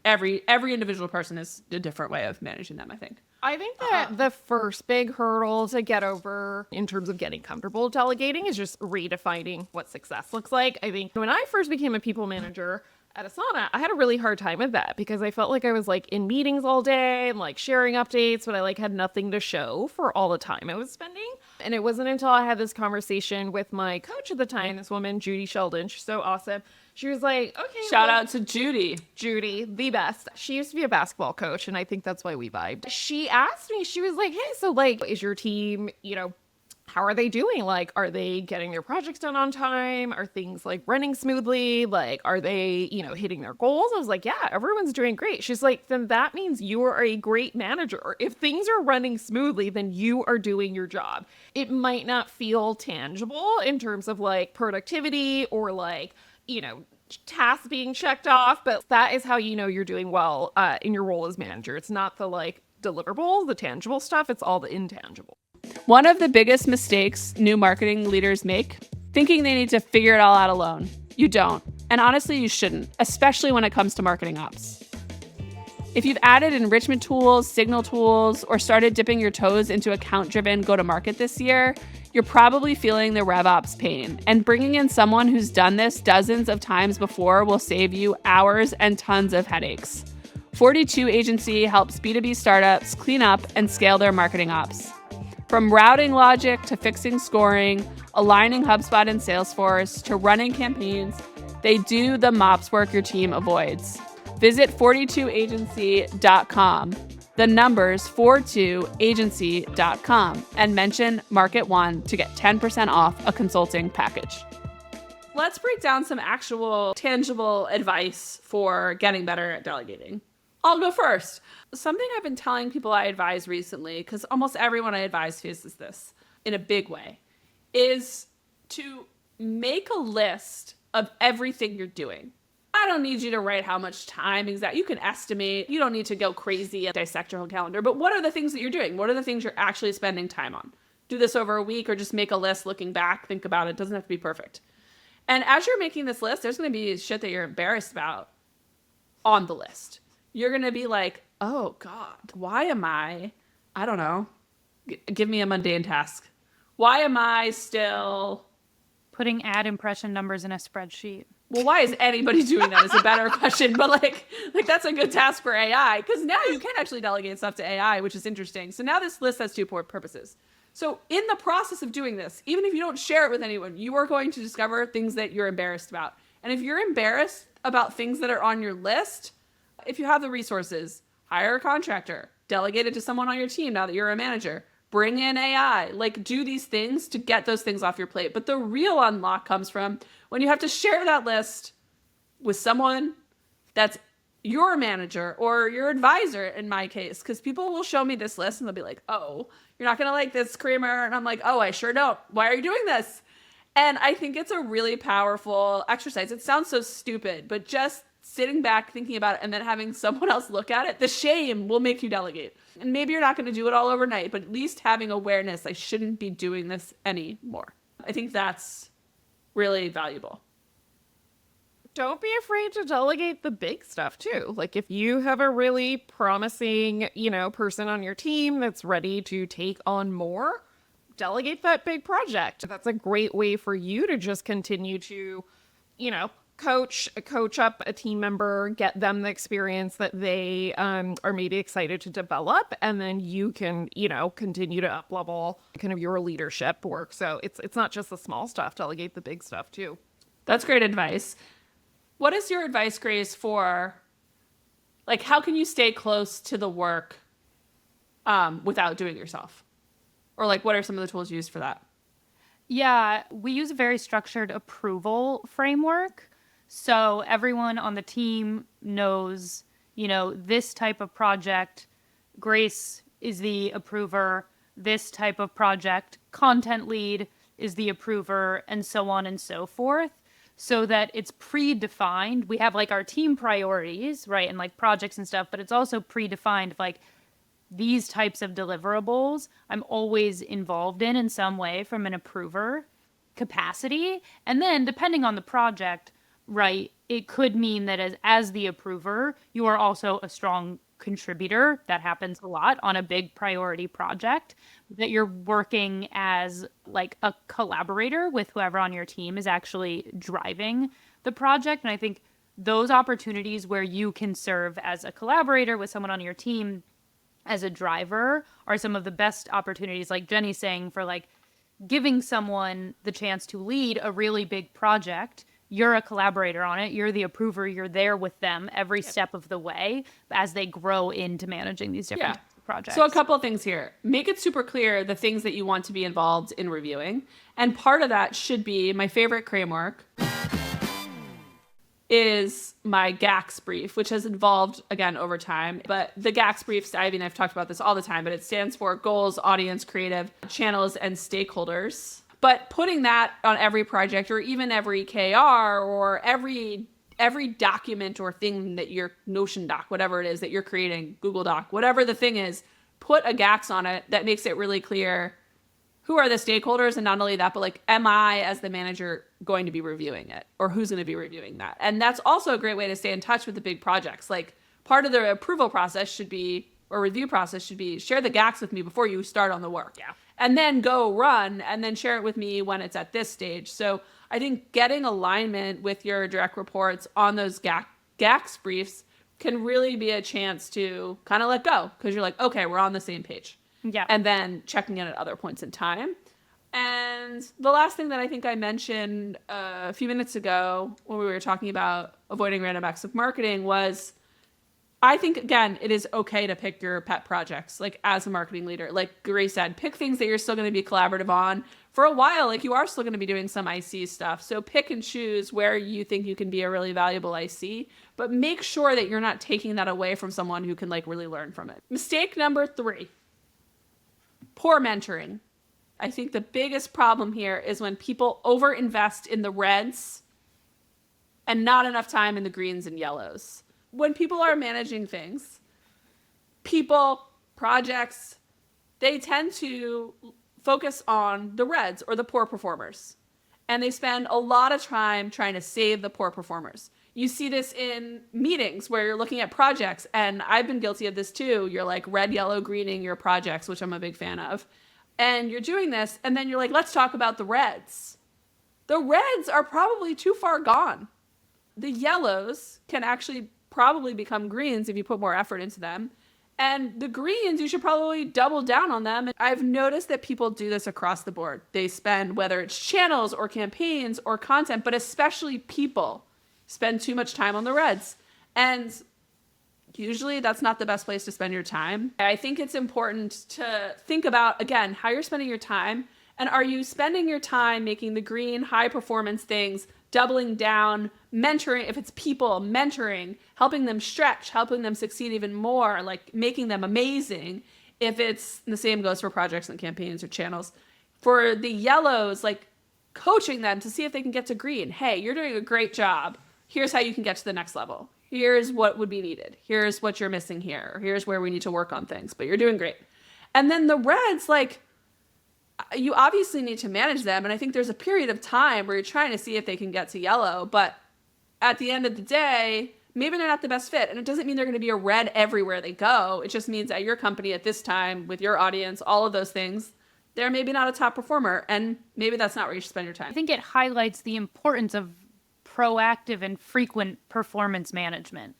every individual person is a different way of managing them, I think. I think that the first big hurdle to get over in terms of getting comfortable delegating is just redefining what success looks like. I think when I first became a people manager at Asana, I had a really hard time with that, because I felt like I was like in meetings all day and like sharing updates, but I like had nothing to show for all the time I was spending. And it wasn't until I had this conversation with my coach at the time, this woman, Judy Sheldon, she's so awesome. She was like, okay. Shout out to Judy. Judy, the best. She used to be a basketball coach, and I think that's why we vibed. She asked me, she was like, hey, so like, is your team, how are they doing? Like, are they getting their projects done on time? Are things like running smoothly? Like, are they, hitting their goals? I was like, yeah, everyone's doing great. She's like, then that means you are a great manager. If things are running smoothly, then you are doing your job. It might not feel tangible in terms of like productivity or like, tasks being checked off, but that is how you know you're doing well in your role as manager. It's not the like deliverables, the tangible stuff. It's all the intangible. One of the biggest mistakes new marketing leaders make, thinking they need to figure it all out alone. You don't. And honestly, you shouldn't, especially when it comes to marketing ops. If you've added enrichment tools, signal tools, or started dipping your toes into account-driven go-to-market this year, you're probably feeling the RevOps pain. And bringing in someone who's done this dozens of times before will save you hours and tons of headaches. 42 Agency helps B2B startups clean up and scale their marketing ops. From routing logic to fixing scoring, aligning HubSpot and Salesforce, to running campaigns, they do the MOPS work your team avoids. Visit 42agency.com, the numbers 42agency.com, and mention Market1 to get 10% off a consulting package. Let's break down some actual tangible advice for getting better at delegating. I'll go first. Something I've been telling people I advise recently, because almost everyone I advise faces this in a big way, is to make a list of everything you're doing. I don't need you to write how much time exactly. You can estimate. You don't need to go crazy and dissect your whole calendar. But what are the things that you're doing? What are the things you're actually spending time on? Do this over a week, or just make a list looking back. Think about it. It doesn't have to be perfect. And as you're making this list, there's going to be shit that you're embarrassed about on the list. You're going to be like, oh God, why am I don't know, give me a mundane task. Why am I still putting ad impression numbers in a spreadsheet? well, why is anybody doing that is a better question. But like that's a good task for AI, because now you can actually delegate stuff to AI, which is interesting. So now this list has two purposes. So in the process of doing this, even if you don't share it with anyone, you are going to discover things that you're embarrassed about. And if you're embarrassed about things that are on your list, if you have the resources, hire a contractor, delegate it to someone on your team now that you're a manager, bring in AI, like do these things to get those things off your plate. But the real unlock comes from when you have to share that list with someone that's your manager or your advisor in my case, because people will show me this list and they'll be like, oh, you're not going to like this, Kramer. And I'm like, oh, I sure don't. Why are you doing this? And I think it's a really powerful exercise. It sounds so stupid, but just sitting back, thinking about it, and then having someone else look at it, the shame will make you delegate. And maybe you're not going to do it all overnight, but at least having awareness, I shouldn't be doing this anymore. I think that's really valuable. Don't be afraid to delegate the big stuff too. Like if you have a really promising, person on your team that's ready to take on more, delegate that big project. That's a great way for you to just continue to, coach up a team member, get them the experience that they are maybe excited to develop, and then you can, continue to up level kind of your leadership work. So it's not just the small stuff, delegate the big stuff too. That's great advice. What is your advice, Grace, for like how can you stay close to the work without doing it yourself? Or like what are some of the tools used for that? Yeah, we use a very structured approval framework. So everyone on the team knows, this type of project, Grace is the approver, this type of project, content lead is the approver, and so on and so forth, so that it's predefined. We have like our team priorities, right, and like projects and stuff, but it's also predefined like these types of deliverables I'm always involved in some way from an approver capacity. And then depending on the project, right, it could mean that as the approver, you are also a strong contributor. That happens a lot on a big priority project, that you're working as like a collaborator with whoever on your team is actually driving the project. And I think those opportunities where you can serve as a collaborator with someone on your team as a driver are some of the best opportunities, like Jenny's saying, for like giving someone the chance to lead a really big project. You're a collaborator on it. You're the approver. You're there with them every step of the way as they grow into managing these different projects. So a couple of things here. Make it super clear the things that you want to be involved in reviewing. And part of that should be my favorite Kramer is my GACS brief, which has evolved again over time. But the GACS briefs, I've talked about this all the time, but it stands for goals, audience, creative, channels, and stakeholders. But putting that on every project or even every KR or every document or thing that your Notion doc, whatever it is that you're creating, Google Doc, whatever the thing is, put a GACS on it that makes it really clear who are the stakeholders, and not only that, but like, am I as the manager going to be reviewing it, or who's going to be reviewing that? And that's also a great way to stay in touch with the big projects. Like part of the approval process should be, or review process should be, share the GACS with me before you start on the work. Yeah. And then go run and then share it with me when it's at this stage. So I think getting alignment with your direct reports on those GACS briefs can really be a chance to kind of let go, because you're like, okay, we're on the same page. Yeah. And then checking in at other points in time. And the last thing that I think I mentioned a few minutes ago when we were talking about avoiding random acts of marketing was, I think, again, it is okay to pick your pet projects, like as a marketing leader. Like Grace said, pick things that you're still going to be collaborative on for a while. Like you are still going to be doing some IC stuff. So pick and choose where you think you can be a really valuable IC, but make sure that you're not taking that away from someone who can like really learn from it. Mistake number 3, poor mentoring. I think the biggest problem here is when people overinvest in the reds and not enough time in the greens and yellows. When people are managing things, people, projects, they tend to focus on the reds or the poor performers. And they spend a lot of time trying to save the poor performers. You see this in meetings where you're looking at projects, and I've been guilty of this too. You're like red, yellow, greening your projects, which I'm a big fan of. And you're doing this, and then you're like, let's talk about the reds. The reds are probably too far gone. the yellows can actually probably become greens if you put more effort into them. And the greens, you should probably double down on them. I've noticed that people do this across the board. They spend, whether it's channels or campaigns or content, but especially people spend too much time on the reds. And usually that's not the best place to spend your time. I think it's important to think about, again, how you're spending your time. And are you spending your time making the green high performance things, doubling down, mentoring, if it's people, mentoring, helping them stretch, helping them succeed even more, like making them amazing. If it's, the same goes for projects and campaigns or channels. For the yellows, like coaching them to see if they can get to green. Hey, you're doing a great job. Here's how you can get to the next level. Here's what would be needed. Here's what you're missing here. Or here's where we need to work on things, but you're doing great. And then the reds, like, you obviously need to manage them. And I think there's a period of time where you're trying to see if they can get to yellow. But at the end of the day, maybe they're not the best fit. And it doesn't mean they're going to be a red everywhere they go. It just means at your company at this time, with your audience, all of those things, they're maybe not a top performer. And maybe that's not where you should spend your time. I think it highlights the importance of proactive and frequent performance management,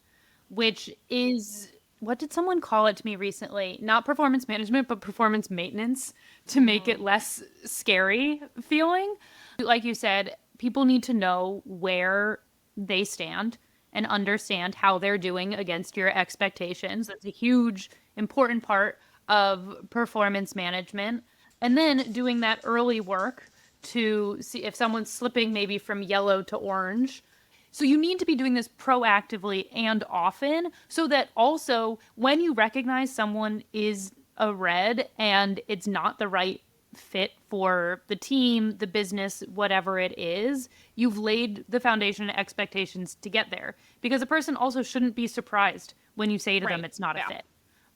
which is, what did someone call it to me recently? Not performance management, but performance maintenance, to make it less scary feeling. Like you said, people need to know where they stand and understand how they're doing against your expectations. That's a huge, important part of performance management. And then doing that early work to see if someone's slipping maybe from yellow to orange. So you need to be doing this proactively and often, so that also when you recognize someone is a red and it's not the right fit for the team, the business, whatever it is, you've laid the foundation and expectations to get there. Because a person also shouldn't be surprised when you say to them it's not a fit.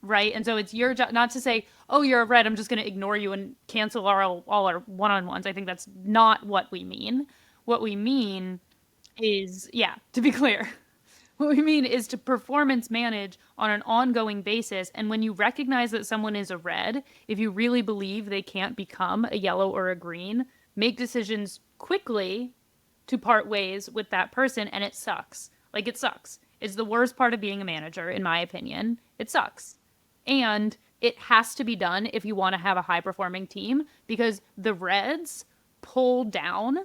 Right? And so it's your job not to say, oh, you're a red, I'm just going to ignore you and cancel all our one-on-ones. I think that's not what we mean. What we mean is, to be clear, what we mean is to performance manage on an ongoing basis. And when you recognize that someone is a red, if you really believe they can't become a yellow or a green, make decisions quickly to part ways with that person. And it sucks. Like, it sucks. It's the worst part of being a manager, in my opinion. It sucks. And it has to be done if you want to have a high-performing team, because the reds pull down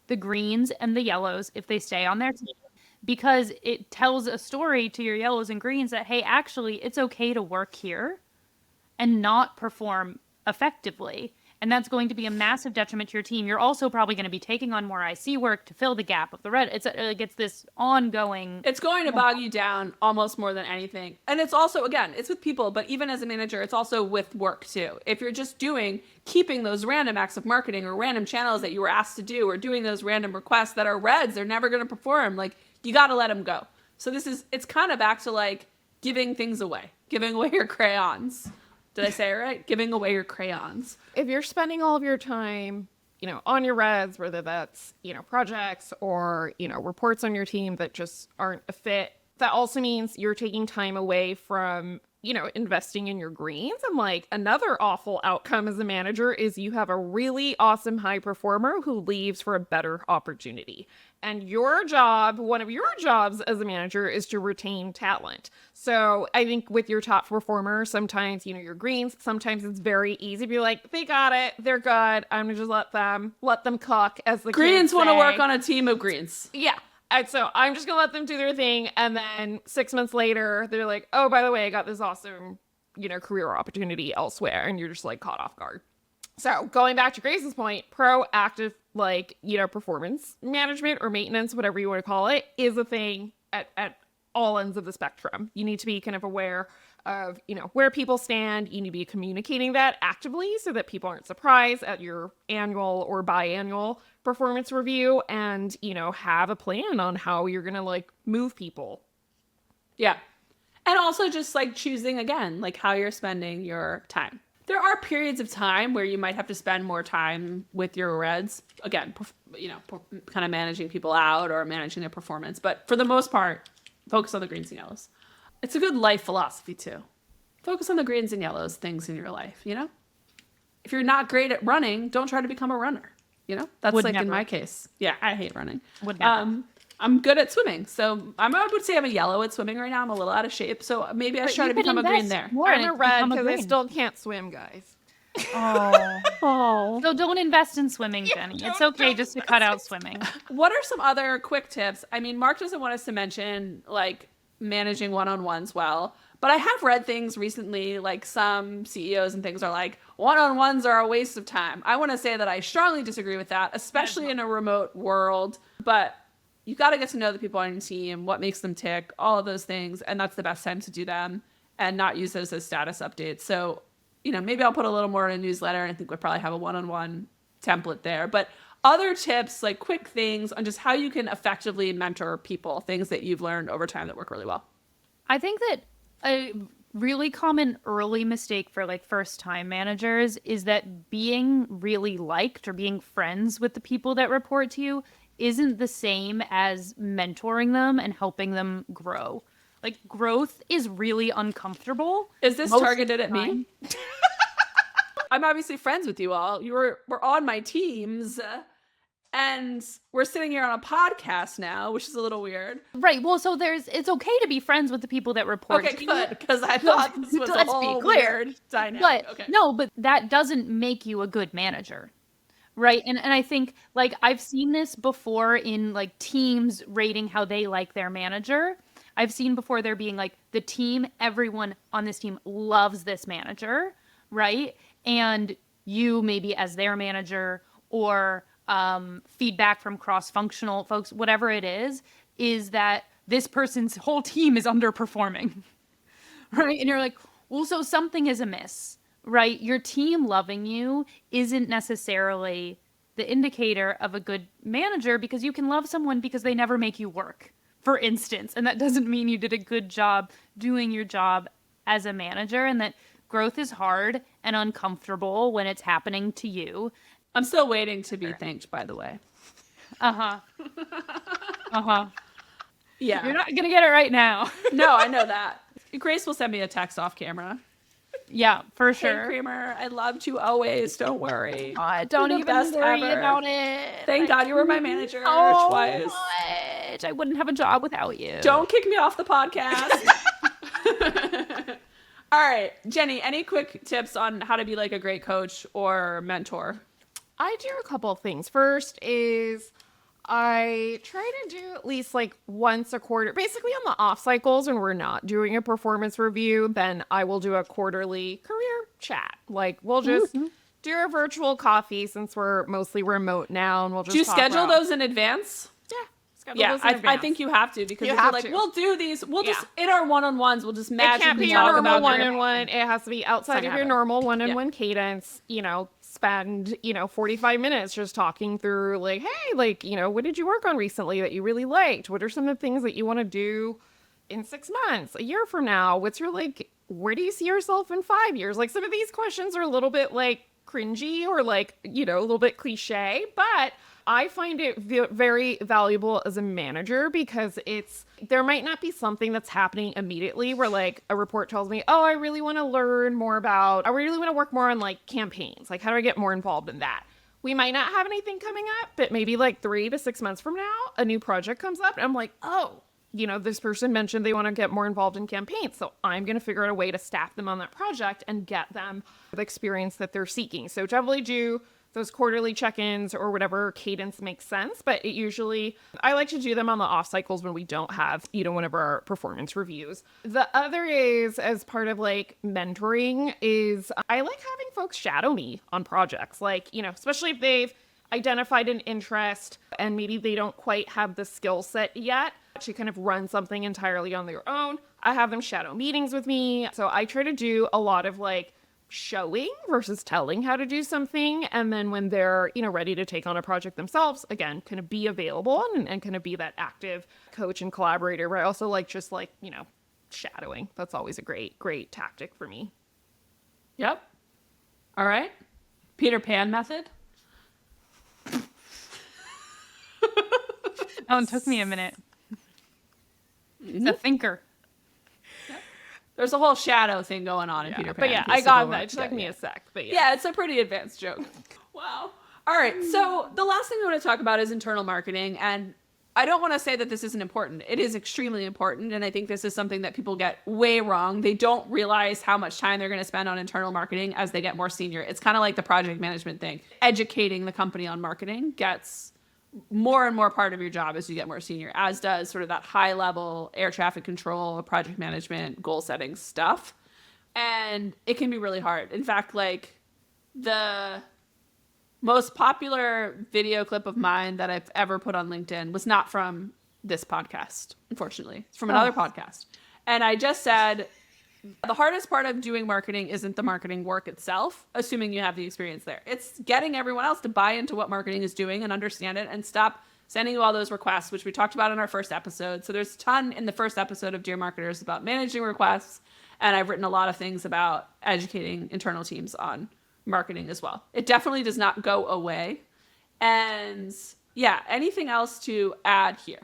the greens and the yellows if they stay on their team, because it tells a story to your yellows and greens that, hey, actually, it's okay to work here and not perform effectively. And that's going to be a massive detriment to your team. You're also probably going to be taking on more IC work to fill the gap of the red. It's this ongoing... It's going to bog you down almost more than anything. And it's also, again, it's with people, but even as a manager, it's also with work too. If you're just keeping those random acts of marketing or random channels that you were asked to do, or doing those random requests that are reds, they're never going to perform. Like, you got to let them go. So it's kind of back to like giving things away, giving away your crayons. Did I say it right? Giving away your crayons. If you're spending all of your time, on your reds, whether that's, projects or, reports on your team that just aren't a fit, that also means you're taking time away from, investing in your greens. And like, another awful outcome as a manager is you have a really awesome high performer who leaves for a better opportunity. And one of your jobs as a manager is to retain talent. So I think with your top performer, sometimes, your greens, sometimes it's very easy to be like, they got it, they're good, I'm gonna just let them cook, as the Greens kids want to say. work on a team of greens. Yeah. And so I'm just gonna let them do their thing. And then 6 months later, they're like, oh, by the way, I got this awesome, career opportunity elsewhere. And you're just like caught off guard. So going back to Grace's point, proactive, performance management or maintenance, whatever you want to call it, is a thing at all ends of the spectrum. You need to be kind of aware of, where people stand. You need to be communicating that actively so that people aren't surprised at your annual or biannual performance review, and, have a plan on how you're going to move people. Yeah. And also just choosing again, how you're spending your time. There are periods of time where you might have to spend more time with your reds. Again, kind of managing people out or managing their performance. But for the most part, focus on the greens and yellows. It's a good life philosophy too. Focus on the greens and yellows things in your life, If you're not great at running, don't try to become a runner, That's Would in never. my case. Yeah, I hate running. Would never. I'm good at swimming. So I would say I'm a yellow at swimming right now. I'm a little out of shape. So maybe I should try to become a green there. I'm a red because I still can't swim, guys. Oh. So don't invest in swimming, Jenny. It's okay just to cut out swimming. What are some other quick tips? I mean, Mark doesn't want us to mention like managing one-on-ones well, but I have read things recently, like some CEOs and things are like, one-on-ones are a waste of time. I want to say that I strongly disagree with that, especially in a remote world. But you got to get to know the people on your team, what makes them tick, all of those things. And that's the best time to do them and not use those as status updates. So, maybe I'll put a little more in a newsletter, and I think we'll probably have a one-on-one template there. But other tips, like quick things on just how you can effectively mentor people, things that you've learned over time that work really well. I think that a really common early mistake for like first-time managers is that being really liked or being friends with the people that report to you isn't the same as mentoring them and helping them grow. Like, growth is really uncomfortable. Is this targeted at me? I'm obviously friends with you all. We're on my teams, and we're sitting here on a podcast now, which is a little weird. Right. Well, so it's okay to be friends with the people that report to you. Okay, good, because I thought this was a whole weird dynamic. But that doesn't make you a good manager. Right. And I think like I've seen this before in like teams rating how they like their manager. I've seen before there being like the team, everyone on this team loves this manager, right? And you maybe as their manager or feedback from cross-functional folks, whatever it is that this person's whole team is underperforming, right? And you're like, well, so something is amiss, right? Your team loving you isn't necessarily the indicator of a good manager because you can love someone because they never make you work, for instance. And that doesn't mean you did a good job doing your job as a manager, and that growth is hard and uncomfortable when it's happening to you. I'm still waiting to be thanked, by the way. Yeah. You're not going to get it right now. No, I know that. Grace will send me a text off camera. Yeah, for sure. Hey, Kramer, I loved you always. Don't worry. Don't even worry about it. Thank God you were my manager twice. What? I wouldn't have a job without you. Don't kick me off the podcast. All right, Jenny, any quick tips on how to be like a great coach or mentor? I do a couple of things. First is I try to do at least like once a quarter, basically on the off cycles when we're not doing a performance review, then I will do a quarterly career chat. Like we'll just do a virtual coffee since we're mostly remote now, and we'll just do you schedule those in advance? I think you have to because if you're like, we'll do these. We'll just in our one-on-ones. We'll just magically it can't be talk your normal about one-on-one. It has to be outside of your normal one-on-one cadence. Spend 45 minutes just talking through like, hey, like what did you work on recently that you really liked? What are some of the things that you want to do in 6 months, a year from now? What's your where do you see yourself in 5 years? Like some of these questions are a little bit like cringy or like a little bit cliche, but I find it very valuable as a manager because there might not be something that's happening immediately where like a report tells me, oh, I really want to learn more about, I really want to work more on like campaigns. Like how do I get more involved in that? We might not have anything coming up, but maybe like 3 to 6 months from now, a new project comes up and I'm like, oh, this person mentioned they want to get more involved in campaigns. So I'm going to figure out a way to staff them on that project and get them the experience that they're seeking. So definitely do those quarterly check-ins or whatever cadence makes sense. But I like to do them on the off cycles when we don't have, one of our performance reviews. The other is as part of like mentoring is I like having folks shadow me on projects. Like, especially if they've identified an interest and maybe they don't quite have the skill set yet to kind of run something entirely on their own. I have them shadow meetings with me. So I try to do a lot of like showing versus telling how to do something. And then when they're, ready to take on a project themselves, again, kind of be available and kind of be that active coach and collaborator. But I also like just like, shadowing. That's always a great tactic for me. Yep. All right. Peter Pan method. It took me a minute. He's a thinker. There's a whole shadow thing going on in Peter Pan. But yeah, I got that. It took me a sec. But yeah, it's a pretty advanced joke. Wow. All right. So the last thing we want to talk about is internal marketing. And I don't want to say that this isn't important. It is extremely important. And I think this is something that people get way wrong. They don't realize how much time they're going to spend on internal marketing as they get more senior. It's kind of like the project management thing. Educating the company on marketing gets more and more part of your job as you get more senior, as does sort of that high level air traffic control, project management, goal setting stuff. And it can be really hard. In fact, like the most popular video clip of mine that I've ever put on LinkedIn was not from this podcast, unfortunately. It's from another podcast. And I just said, the hardest part of doing marketing isn't the marketing work itself, assuming you have the experience there. It's getting everyone else to buy into what marketing is doing and understand it and stop sending you all those requests, which we talked about in our first episode. So there's a ton in the first episode of Dear Marketers about managing requests. And I've written a lot of things about educating internal teams on marketing as well. It definitely does not go away. And yeah, anything else to add here?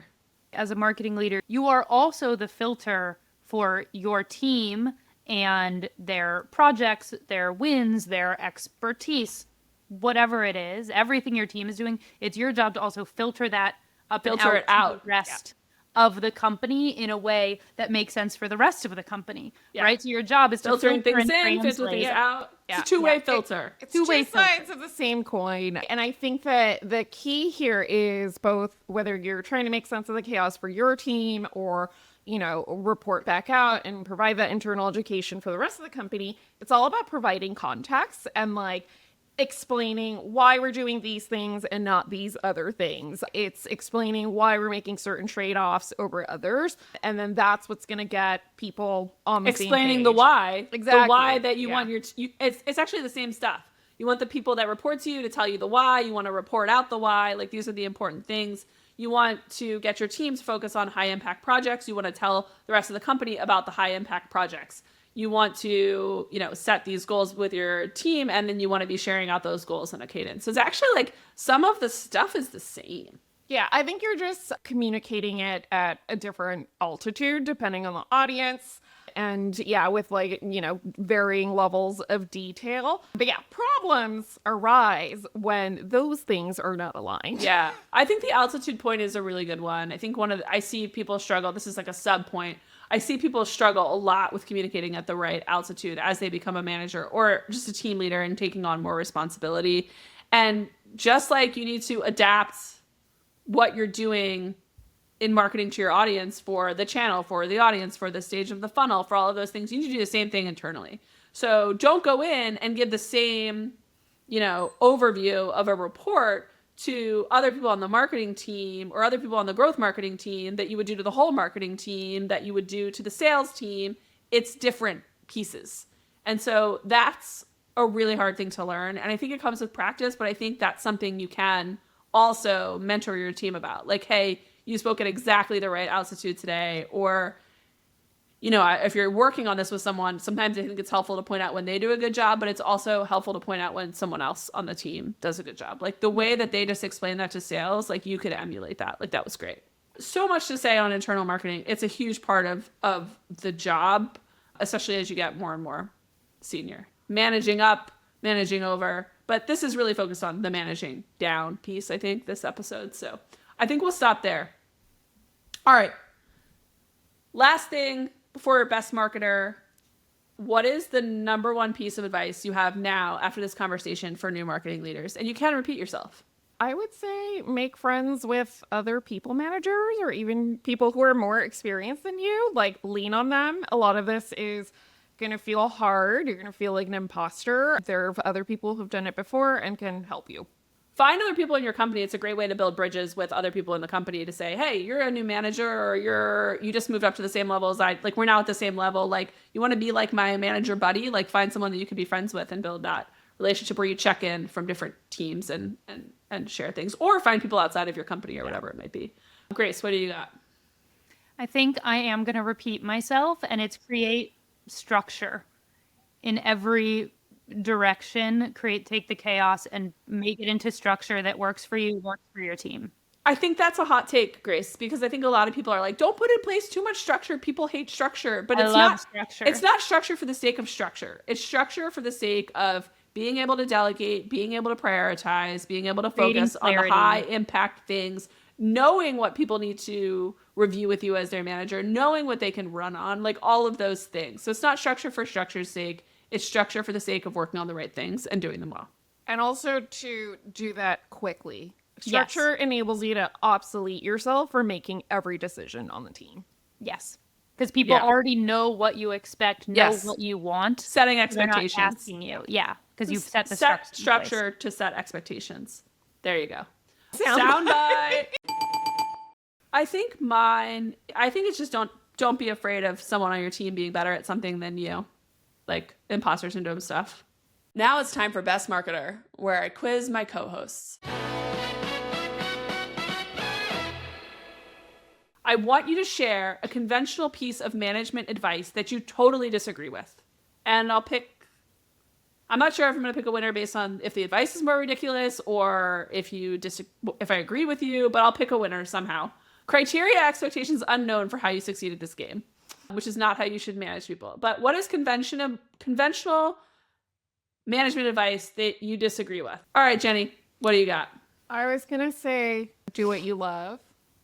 As a marketing leader, you are also the filter for your team and their projects, their wins, their expertise, whatever it is, everything your team is doing. It's your job to also filter that up Filter and it out. to the rest of the company in a way that makes sense for the rest of the company, right? So your job is to Filtering filter things and in, filtering things translate. out. It's a two-way filter. It's Two-way two sides of the same coin. And I think that the key here is both whether you're trying to make sense of the chaos for your team or, you know, report back out and provide that internal education for the rest of the company. It's all about providing context and like explaining why we're doing these things and not these other things. It's explaining why we're making certain trade-offs over others. And then that's what's going to get people on the same Explaining page. the why. Exactly. The why that you Yeah. want it's actually the same stuff. You want the people that report to you to tell you the why. You want to report out the why. Like, these are the important things. You want to get your teams focus on high impact projects. You want to tell the rest of the company about the high impact projects. You want to, you know, set these goals with your team, and then you want to be sharing out those goals in a cadence. So it's actually like some of the stuff is the same. Yeah, I think you're just communicating it at a different altitude depending on the audience. And yeah, with like, you know, varying levels of detail. But yeah, problems arise when those things are not aligned. Yeah, I think the altitude point is a really good one. I think I see people struggle. This is like a sub point. I see people struggle a lot with communicating at the right altitude as they become a manager or just a team leader and taking on more responsibility. And just like you need to adapt what you're doing in marketing to your audience for the channel, for the audience, for the stage of the funnel, for all of those things, you need to do the same thing internally. So don't go in and give the same, you know, overview of a report to other people on the marketing team or other people on the growth marketing team that you would do to the whole marketing team, that you would do to the sales team. It's different pieces. And so that's a really hard thing to learn. And I think it comes with practice, but I think that's something you can also mentor your team about. Like, hey, you spoke at exactly the right altitude today. Or, you know, if you're working on this with someone, sometimes I think it's helpful to point out when they do a good job, but it's also helpful to point out when someone else on the team does a good job. Like the way that they just explain that to sales, like you could emulate that. Like that was great. So much to say on internal marketing. It's a huge part of the job, especially as you get more and more senior. Managing up, managing over. But this is really focused on the managing down piece, I think, this episode. So I think we'll stop there. All right. Last thing before best marketer, what is the number one piece of advice you have now after this conversation for new marketing leaders? And you can repeat yourself. I would say make friends with other people managers or even people who are more experienced than you. Like, lean on them. A lot of this is going to feel hard. You're going to feel like an imposter. There are other people who've done it before and can help you. Find other people in your company. It's a great way to build bridges with other people in the company to say, hey, you're a new manager, or you just moved up to the same level as I. Like, we're now at the same level. Like, you want to be like my manager buddy. Like, find someone that you can be friends with and build that relationship where you check in from different teams and share things, or find people outside of your company or whatever it might be. Grace, what do you got? I think I am going to repeat myself, and it's create structure in every direction. Take the chaos and make it into structure that works for you, works for your team. I think that's a hot take, Grace, because I think a lot of people are like, don't put in place too much structure. People hate structure, but it's not structure. It's not structure for the sake of structure. It's structure for the sake of being able to delegate, being able to prioritize, being able to focus on the high impact things, knowing what people need to review with you as their manager, knowing what they can run on, like all of those things. So it's not structure for structure's sake. It's structure for the sake of working on the right things and doing them well. And also to do that quickly. Structure enables you to obsolete yourself for making every decision on the team. Yes. Because people already know what you expect, know what you want. Setting They're expectations. not asking you. Yeah. Because you've set the structure to set expectations. There you go. Soundbite. I think it's just don't be afraid of someone on your team being better at something than you. Like imposter syndrome stuff. Now it's time for Best Marketer, where I quiz my co-hosts. I want you to share a conventional piece of management advice that you totally disagree with. And I'm not sure if I'm going to pick a winner based on if the advice is more ridiculous or if I agree with you, but I'll pick a winner somehow. Criteria expectations unknown for how you succeed at this game, which is not how you should manage people. But what is conventional management advice that you disagree with? All right, Jenny, what do you got? I was going to say, do what you love.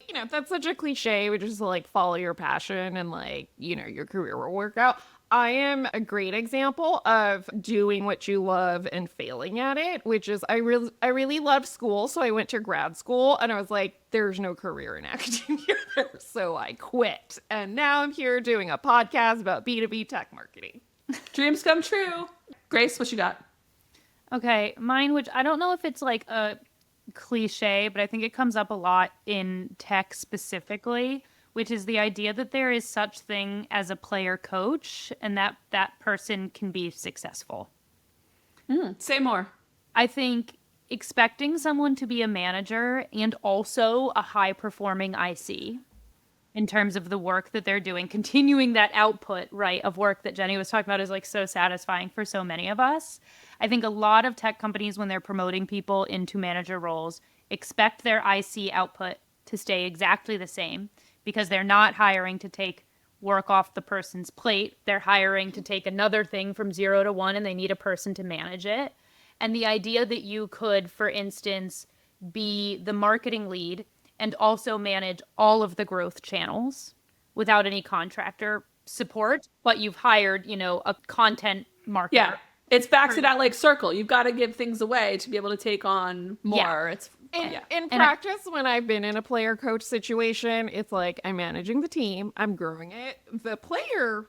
You know, that's such a cliche, which is like follow your passion and like, you know, your career will work out. I am a great example of doing what you love and failing at it, which is I really loved school. So I went to grad school and I was like, there's no career in academia there. So I quit. And now I'm here doing a podcast about B2B tech marketing. Dreams come true. Grace, what you got? Okay, mine, which I don't know if it's like a cliche, but I think it comes up a lot in tech specifically, which is the idea that there is such thing as a player coach and that person can be successful. Say more. I think expecting someone to be a manager and also a high performing IC in terms of the work that they're doing, continuing that output, right, of work that Jenny was talking about is like so satisfying for so many of us. I think a lot of tech companies, when they're promoting people into manager roles, expect their IC output to stay exactly the same because they're not hiring to take work off the person's plate. They're hiring to take another thing from 0 to 1 and they need a person to manage it. And the idea that you could, for instance, be the marketing lead and also manage all of the growth channels without any contractor support, but you've hired, you know, a content marketer. Yeah. It's back to that like circle. You've got to give things away to be able to take on more. Yeah. In practice, when I've been in a player coach situation, it's like I'm managing the team, I'm growing it. The player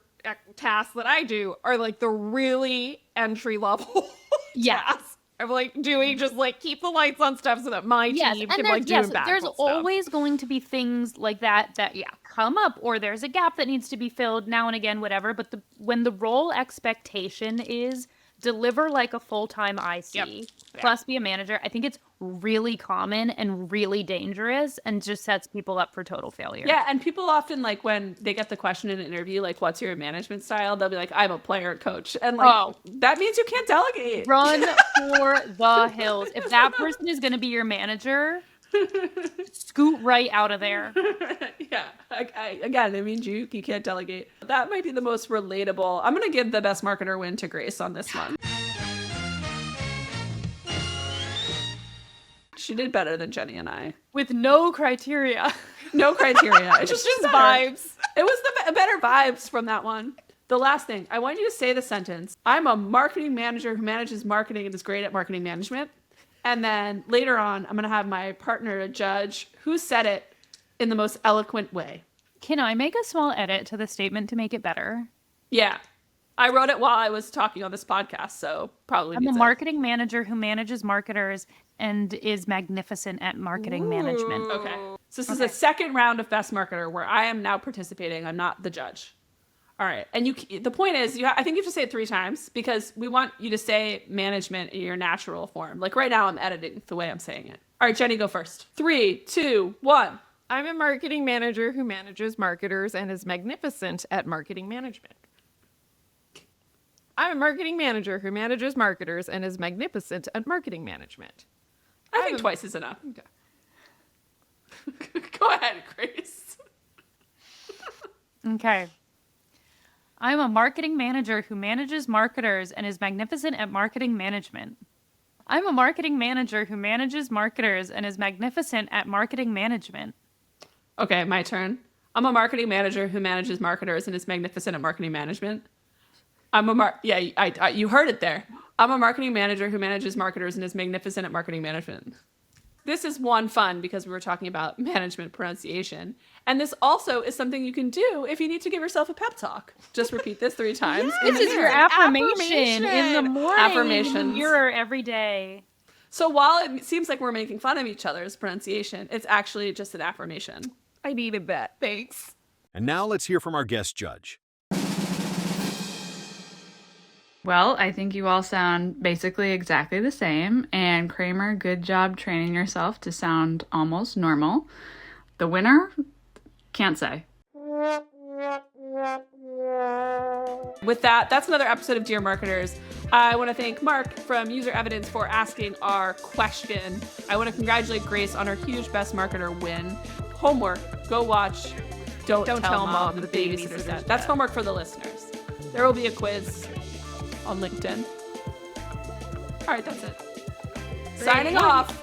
tasks that I do are like the really entry level tasks. I'm like doing just like keep the lights on stuff so that my team can like do impactful there's stuff. always going to be things like that come up, or there's a gap that needs to be filled now and again, whatever. But when the role expectation is deliver like a full-time IC plus be a manager, I think it's really common and really dangerous and just sets people up for total failure. Yeah, and people often like when they get the question in an interview, like, what's your management style? They'll be like, I'm a player coach. And like, that means you can't delegate. Run for the hills. If that person is going to be your manager, scoot right out of there. Yeah, again, it means you can't delegate. That might be the most relatable. I'm going to give the best marketer win to Grace on this one. She did better than Jenny and I. With no criteria. No criteria. It's just vibes. It was the better vibes from that one. The last thing, I want you to say the sentence, I'm a marketing manager who manages marketing and is great at marketing management. And then later on, I'm going to have my partner judge who said it in the most eloquent way. Can I make a small edit to the statement to make it better? Yeah. I wrote it while I was talking on this podcast, so probably I'm a marketing manager who manages marketers and is magnificent at marketing management. Okay. So this is a second round of Best Marketer where I am now participating. I'm not the judge. All right. And the point is, I think you have to say it 3 times because we want you to say management in your natural form. Like right now, I'm editing the way I'm saying it. All right, Jenny, go first. 3, 2, 1. I'm a marketing manager who manages marketers and is magnificent at marketing management. I'm a marketing manager who manages marketers and is magnificent at marketing management. I think twice is enough. Okay. Go ahead, Grace. Okay. I'm a marketing manager who manages marketers and is magnificent at marketing management. I'm a marketing manager who manages marketers and is magnificent at marketing management. Okay, my turn. I'm a marketing manager who manages marketers and is magnificent at marketing management. You heard it there. I'm a marketing manager who manages marketers and is magnificent at marketing management. This is one fun because we were talking about management pronunciation. And this also is something you can do if you need to give yourself a pep talk. Just repeat this 3 times. This is your affirmation in the morning, Affirmations. in the mirror every day. So while it seems like we're making fun of each other's pronunciation, it's actually just an affirmation. I needed that. Thanks. And now let's hear from our guest judge. Well, I think you all sound basically exactly the same. And Kramer, good job training yourself to sound almost normal. The winner? Can't say. With that, that's another episode of Dear Marketers. I want to thank Mark from User Evidence for asking our question. I want to congratulate Grace on her huge Best Marketer win. Homework, go watch Don't Tell Mom the Babysitter's Dead. That's homework for the listeners. There will be a quiz on LinkedIn. All right, that's it. Signing off.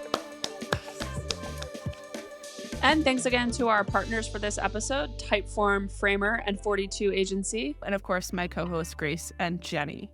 And thanks again to our partners for this episode, Typeform, Kramer, and 42 Agency. And of course, my co-hosts, Grace and Jenny.